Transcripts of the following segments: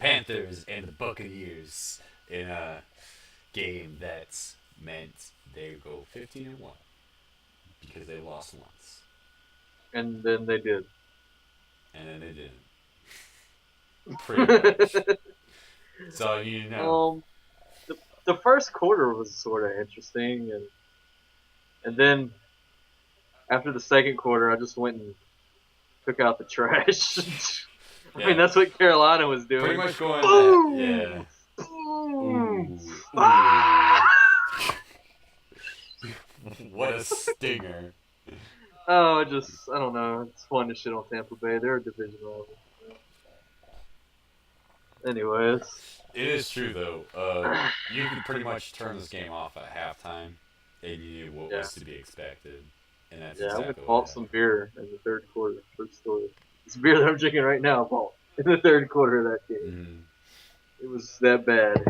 Panthers and the Buccaneers in a game that meant they go 15-1 because they lost once, And then they did. and then they didn't. Pretty much. So you know. um, the first quarter was sort of interesting, and then after the second quarter, I just went and took out the trash. I mean, Yeah. that's what Carolina was Pretty doing. much going that. Boom! Yeah. Boom! Ooh. Ah! What a stinger. Oh, I don't know. It's fun to shit on Tampa Bay. They're a division rival. Anyways, It is true though. You could pretty much turn this game off at halftime, and you knew what yeah, was to be expected, and that's yeah. I went exactly and what bought happened. some beer in the third quarter. First story. This beer that I'm drinking right now, I bought in the third quarter of that game. Mm-hmm. It was that bad.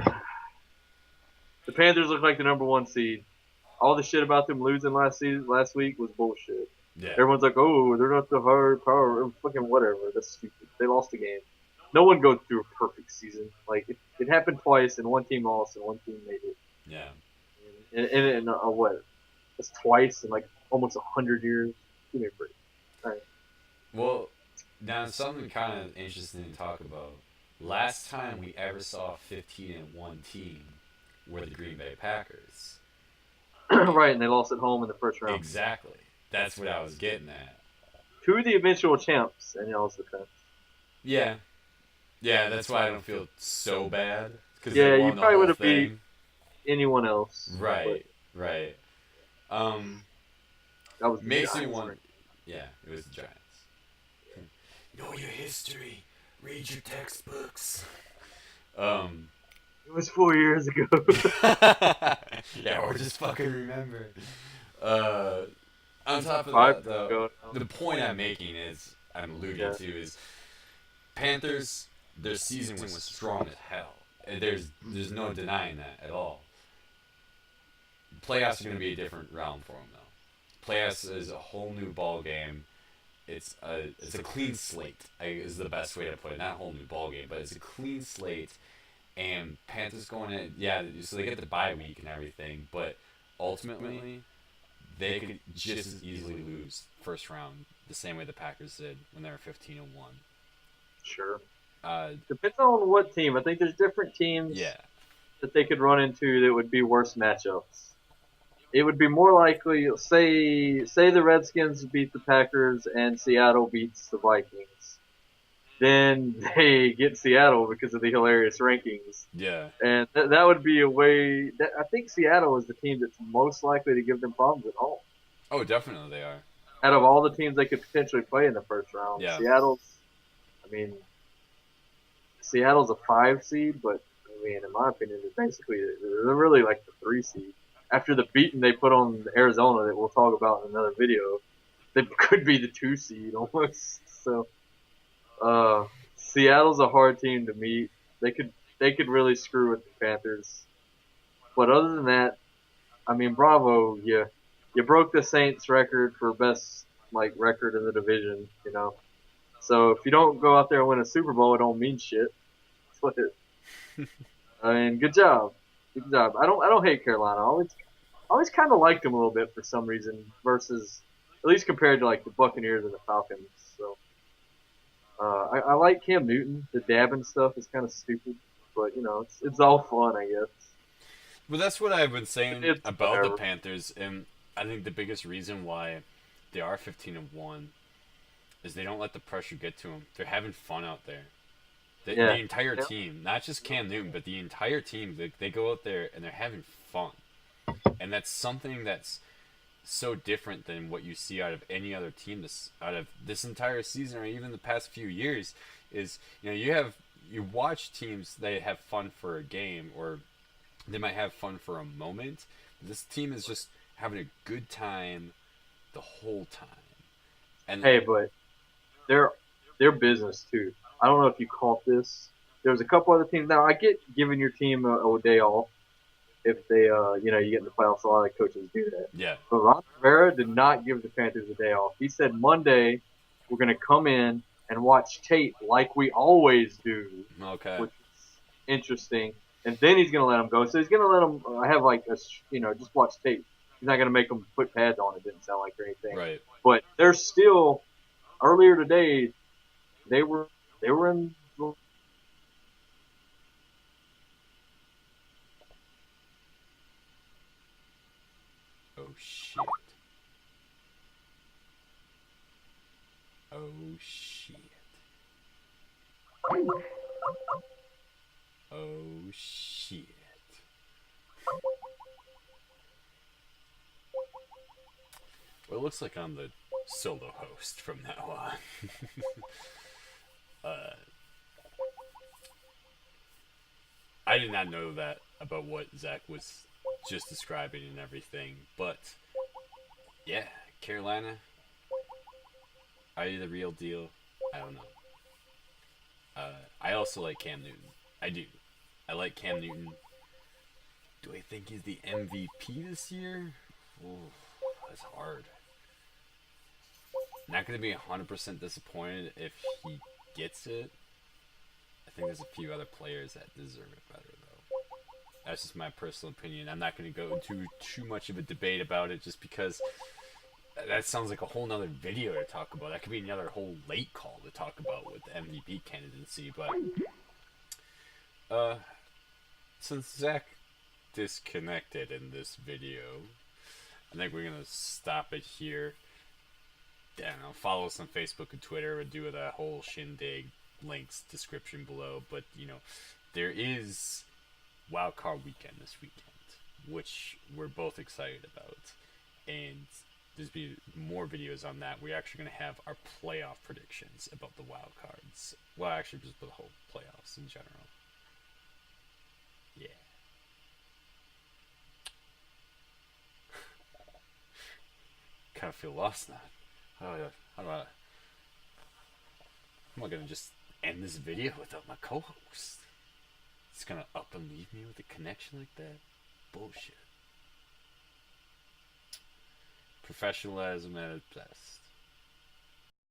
The Panthers look like the number one seed. All the shit about them losing last week was bullshit. Yeah. Everyone's like, "Oh, they're not the hard power." Fucking whatever. That's stupid. They lost the game. No one goes through a perfect season. Like it happened twice, and one team lost, and one team made it. Yeah. And what? That's twice in like almost 100 years. Give me a break. All right. Well, now something kind of interesting to talk about. Last time we ever saw a 15-1 team were the Green Bay Packers. Right, and they lost at home in the first round. Exactly. That's what I was getting at. To the eventual champs, and y'all's defense. Yeah. Yeah, that's why I don't feel so bad. Because Yeah, they you won the probably would whole have beat thing. anyone else. Right. Right. That was the Makes me Giants, want. right? Yeah, it was the Giants. Know your history. Read your textbooks. It was 4 years ago. Yeah, or just fucking remember. On top of Five that, though, ago. the point I'm making is, I'm alluding Yeah. to, is Panthers, their season was strong as hell. And there's no denying that at all. Playoffs are going to be a different realm for them, though. Playoffs is a whole new ball game. It's a clean slate, is the best way to put it. Not a whole new ball game, but it's a clean slate. And Panthers going in, yeah, so they get the bye week and everything, but ultimately, they could just as easily lose first round the same way the Packers did when they were 15-1. Sure. Uh, Depends on what team. I think there's different teams yeah, that they could run into that would be worse matchups. It would be more likely, say the Redskins beat the Packers and Seattle beats the Vikings. Then they get Seattle because of the hilarious rankings. yeah. And that would be a way. I think Seattle is the team that's most likely to give them problems at home. Oh, definitely they are. Out of all the teams they could potentially play in the first round, Yeah. Seattle's a 5 seed, but I mean, in my opinion, they're really like the 3 seed. After the beating they put on Arizona that we'll talk about in another video, they could be the 2 seed almost. So, Seattle's a hard team to meet. They could really screw with the Panthers. But other than that, I mean, bravo, you broke the Saints record for best record in the division, you know. So if you don't go out there and win a Super Bowl, it don't mean shit. That's what it. I mean, good job, good job. I don't hate Carolina. I always kind of liked them a little bit for some reason, versus at least compared to like the Buccaneers and the Falcons. So I like Cam Newton. The dabbing stuff is kind of stupid, but you know, it's all fun, I guess. Well, that's what I've been saying It's about the whatever. Panthers, and I think the biggest reason why they are 15-1 is they don't let the pressure get to them. They're having fun out there. The entire Yeah. team, not just Cam Newton, but the entire team, they go out there and they're having fun. And that's something that's so different than what you see out of any other team out of this entire season or even the past few years. Is, you know, you watch teams, they have fun for a game or they might have fun for a moment. This team is just having a good time the whole time. And Hey, but they're business too. I don't know if you caught this. There was a couple other teams. Now I get giving your team a day off if they you get in the playoffs. A lot of coaches do that. yeah, But Ron Rivera did not give the Panthers a day off. He said Monday we're going to come in and watch tape like we always do, okay, which interesting, and then he's gonna let him go. So he's gonna let him have like just watch tape. He's not gonna make him put pads on. It didn't sound like or anything. Right. But they're still earlier today. They were in. Oh shit. Oh shit. Oh shit. Well, it looks like I'm the solo host from now on. uh, I did not know that about what Zach was just describing and everything, but yeah, Carolina, are you the real deal? I don't know. I also like Cam Newton. I do. I like Cam Newton. Do I think he's the MVP this year? Ooh, that's hard. Not going to be 100% disappointed if he gets it. I think there's a few other players that deserve it better, though. That's just my personal opinion. I'm not going to go into too much of a debate about it just because that sounds like a whole nother video to talk about. That could be another whole late call to talk about with the MVP candidacy. But since Zach disconnected in this video, I think we're going to stop it here. I don't know, follow us on Facebook and Twitter. We'll do that whole shindig. Links description below. But there is Wild Card Weekend this weekend, which we're both excited about, and there's be more videos on that. We're actually going to have our playoff predictions about the wild cards. Well, actually, just the whole playoffs in general. Yeah. Kind of feel lost now. How am I gonna just end this video without my co-host? It's gonna up and leave me with a connection like that? Bullshit. Professionalism at its best.